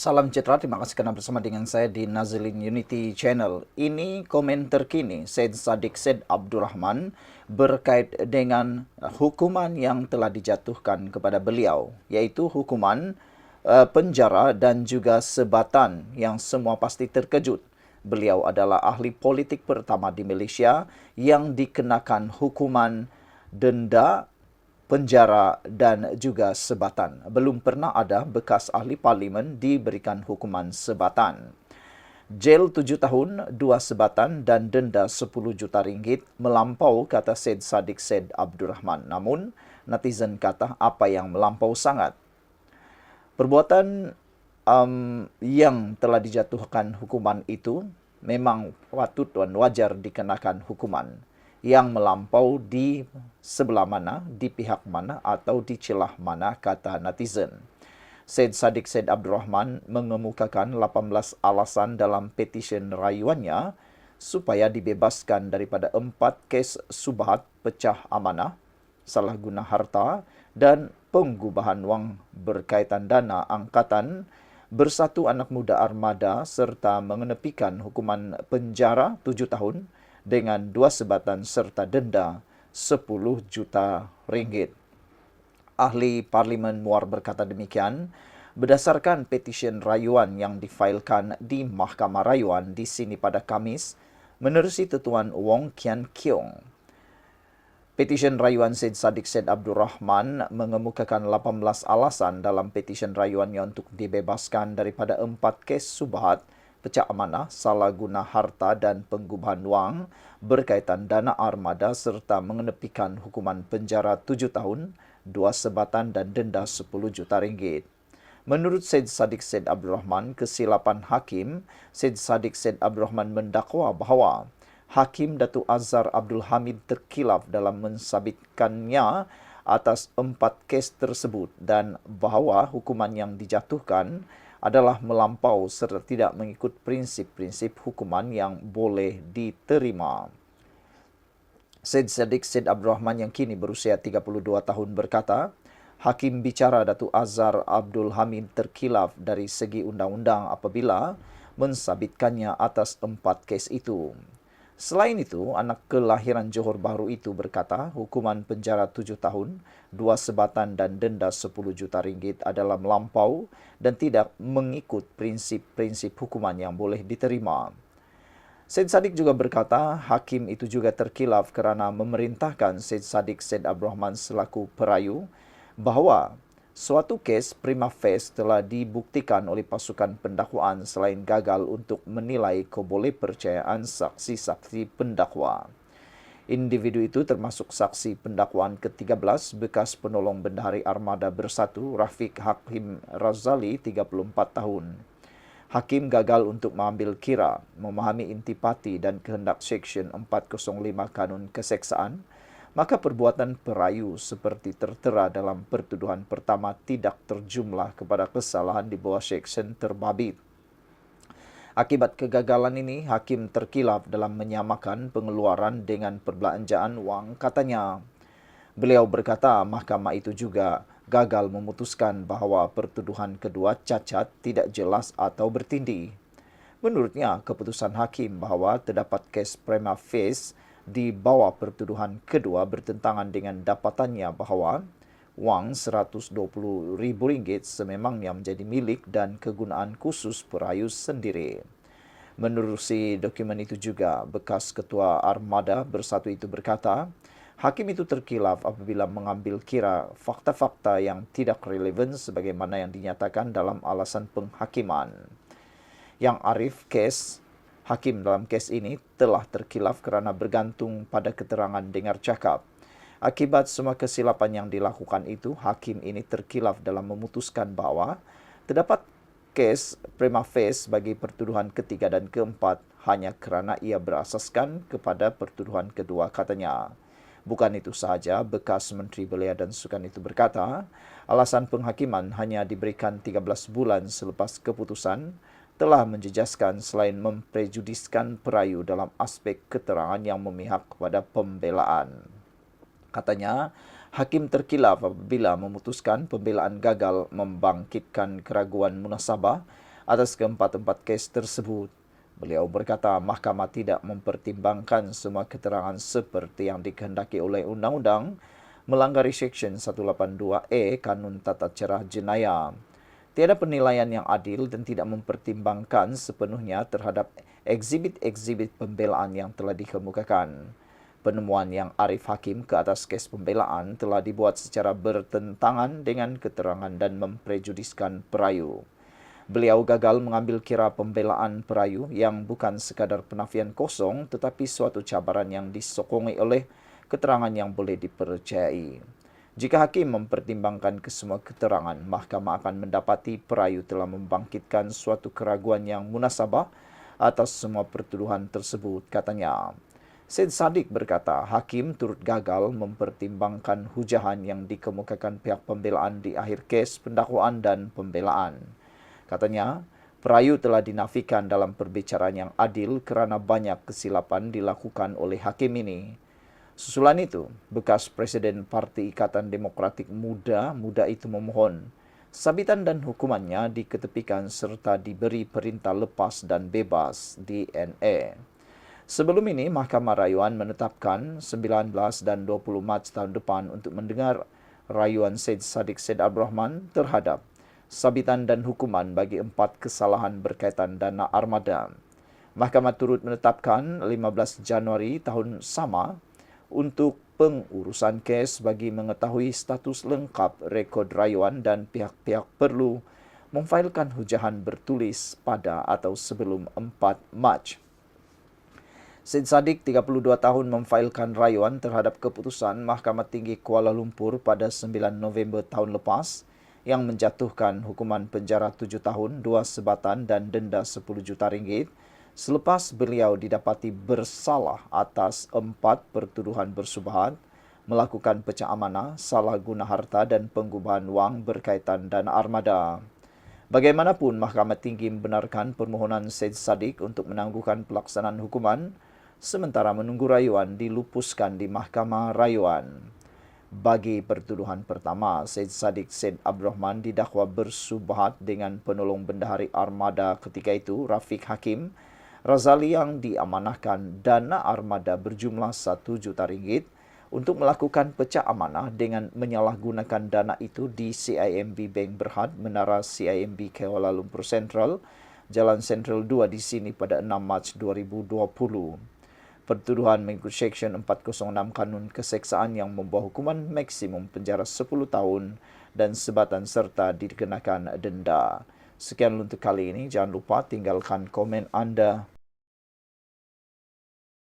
Salam sejahtera, terima kasih karena bersama dengan saya di Nazilin Unity Channel. Ini komen terkini Syed Saddiq Syed Abdurrahman berkait dengan hukuman yang telah dijatuhkan kepada beliau, yaitu hukuman penjara dan juga sebatan yang semua pasti terkejut. Beliau adalah ahli politik pertama di Malaysia yang dikenakan hukuman denda, penjara dan juga sebatan. Belum pernah ada bekas ahli parlimen diberikan hukuman sebatan. Jel 7 tahun, 2 sebatan dan denda 10 juta ringgit melampau, kata Syed Saddiq Syed Abdurrahman. Namun, netizen kata apa yang melampau sangat. Perbuatan yang telah dijatuhkan hukuman itu memang patut dan wajar dikenakan hukuman. Yang melampau di sebelah mana, di pihak mana atau di celah mana, kata netizen. Syed Saddiq Syed Abdurrahman mengemukakan 18 alasan dalam petisyen rayuannya supaya dibebaskan daripada 4 kes subhat, pecah amanah, salah guna harta dan penggubahan wang berkaitan dana angkatan bersatu anak muda armada serta mengenepikan hukuman penjara 7 tahun dengan 2 sebatan serta denda 10 juta ringgit. Ahli Parlimen Muar berkata demikian berdasarkan petisyen rayuan yang difailkan di Mahkamah Rayuan di sini pada Khamis menerusi Tuan Wong Kian Keong. Petisyen rayuan Syed Saddiq Syed Abdurrahman mengemukakan 18 alasan dalam petisyen rayuannya untuk dibebaskan daripada 4 kes subhat, pecah amanah, salah guna harta dan penggubahan wang berkaitan dana armada serta mengenepikan hukuman penjara 7 tahun, 2 sebatan dan denda 10 juta ringgit. Menurut Syed Saddiq Syed Abdurrahman, kesilapan hakim, Syed Saddiq Syed Abdurrahman mendakwa bahawa Hakim Datuk Azhar Abdul Hamid terkilaf dalam mensabitkannya atas 4 kes tersebut dan bahawa hukuman yang dijatuhkan adalah melampau serta tidak mengikut prinsip-prinsip hukuman yang boleh diterima. Syed Saddiq Syed Abdurrahman yang kini berusia 32 tahun berkata, Hakim bicara Datuk Azhar Abdul Hamid terkilaf dari segi undang-undang apabila mensabitkannya atas 4 kes itu. Selain itu, anak kelahiran Johor Bahru itu berkata hukuman penjara 7 tahun, 2 sebatan dan denda 10 juta ringgit adalah melampau dan tidak mengikut prinsip-prinsip hukuman yang boleh diterima. Syed Saddiq juga berkata hakim itu juga terkilaf kerana memerintahkan Syed Saddiq Syed Abdurrahman selaku perayu bahawa suatu kes prima facie telah dibuktikan oleh pasukan pendakwaan selain gagal untuk menilai kebolehpercayaan saksi-saksi pendakwa. Individu itu termasuk saksi pendakwaan ke-13 bekas penolong Bendahari Armada Bersatu Rafiq Hakim Razali 34 tahun. Hakim gagal untuk mengambil kira, memahami intipati dan kehendak Seksyen 405 Kanun Keseksaan, maka perbuatan perayu seperti tertera dalam pertuduhan pertama tidak terjumlah kepada kesalahan di bawah Seksyen terbabit. Akibat kegagalan ini, hakim terkilaf dalam menyamakan pengeluaran dengan perbelanjaan wang, katanya. Beliau berkata mahkamah itu juga gagal memutuskan bahawa pertuduhan kedua cacat, tidak jelas atau bertindih. Menurutnya, keputusan hakim bahawa terdapat kes prima facie di bawah pertuduhan kedua bertentangan dengan dapatannya bahawa wang RM120,000 sememangnya menjadi milik dan kegunaan khusus perayu sendiri. Menerusi dokumen itu juga, bekas Ketua Armada Bersatu itu berkata, hakim itu terkilaf apabila mengambil kira fakta-fakta yang tidak relevan sebagaimana yang dinyatakan dalam alasan penghakiman. Yang arif kes, hakim dalam kes ini telah terkilaf kerana bergantung pada keterangan dengar cakap. Akibat semua kesilapan yang dilakukan itu, hakim ini terkilaf dalam memutuskan bahawa terdapat kes prima facie bagi pertuduhan ketiga dan keempat hanya kerana ia berasaskan kepada pertuduhan kedua, katanya. Bukan itu sahaja, bekas Menteri Belia dan Sukan itu berkata, alasan penghakiman hanya diberikan 13 bulan selepas keputusan telah menjejaskan selain memprejudiskan perayu dalam aspek keterangan yang memihak kepada pembelaan. Katanya, hakim terkilaf apabila memutuskan pembelaan gagal membangkitkan keraguan munasabah Atas keempat-empat kes tersebut, beliau berkata mahkamah tidak mempertimbangkan semua keterangan seperti yang dikehendaki oleh undang-undang melanggar Seksyen 182E Kanun Tata Cara Jenayah. Tiada penilaian yang adil dan tidak mempertimbangkan sepenuhnya terhadap eksibit-eksibit pembelaan yang telah dikemukakan. Penemuan yang arif hakim ke atas kes pembelaan telah dibuat secara bertentangan dengan keterangan dan memprejudiskan perayu. Beliau gagal mengambil kira pembelaan perayu yang bukan sekadar penafian kosong tetapi suatu cabaran yang disokongi oleh keterangan yang boleh dipercayai. Jika hakim mempertimbangkan kesemua keterangan, mahkamah akan mendapati perayu telah membangkitkan suatu keraguan yang munasabah atas semua pertuduhan tersebut, katanya. Syed Saddiq berkata, hakim turut gagal mempertimbangkan hujahan yang dikemukakan pihak pembelaan di akhir kes pendakwaan dan pembelaan. Katanya, perayu telah dinafikan dalam perbicaraan yang adil kerana banyak kesilapan dilakukan oleh hakim ini. Susulan itu, bekas Presiden Parti Ikatan Demokratik Muda itu memohon sabitan dan hukumannya diketepikan serta diberi perintah lepas dan bebas DNA. Sebelum ini, Mahkamah Rayuan menetapkan 19 dan 20 Mac tahun depan untuk mendengar rayuan Syed Saddiq Syed Abdul Rahman terhadap sabitan dan hukuman bagi 4 kesalahan berkaitan dana armada. Mahkamah turut menetapkan 15 Januari tahun sama untuk pengurusan kes bagi mengetahui status lengkap rekod rayuan dan pihak-pihak perlu memfailkan hujahan bertulis pada atau sebelum 4 Mac. Syed Saddiq, 32 tahun, memfailkan rayuan terhadap keputusan Mahkamah Tinggi Kuala Lumpur pada 9 November tahun lepas yang menjatuhkan hukuman penjara 7 tahun, 2 sebatan dan denda 10 juta ringgit selepas beliau didapati bersalah atas 4 pertuduhan bersubahat, melakukan pecah amanah, salah guna harta dan pengubahan wang berkaitan dana armada. Bagaimanapun, Mahkamah Tinggi membenarkan permohonan Syed Saddiq untuk menangguhkan pelaksanaan hukuman sementara menunggu rayuan dilupuskan di Mahkamah Rayuan. Bagi pertuduhan pertama, Syed Saddiq Syed Abdul Rahman didakwa bersubahat dengan penolong bendahari armada ketika itu, Rafiq Hakim Razali, yang diamanahkan dana armada berjumlah 1 juta ringgit untuk melakukan pecah amanah dengan menyalahgunakan dana itu di CIMB Bank Berhad, Menara CIMB Kuala Lumpur Central, Jalan Central 2 di sini pada 6 Mac 2020. Pertuduhan mengikut Seksyen 406 Kanun Keseksaan yang membawa hukuman maksimum penjara 10 tahun dan sebatan serta dikenakan denda. Sekian untuk kali ini. Jangan lupa tinggalkan komen anda.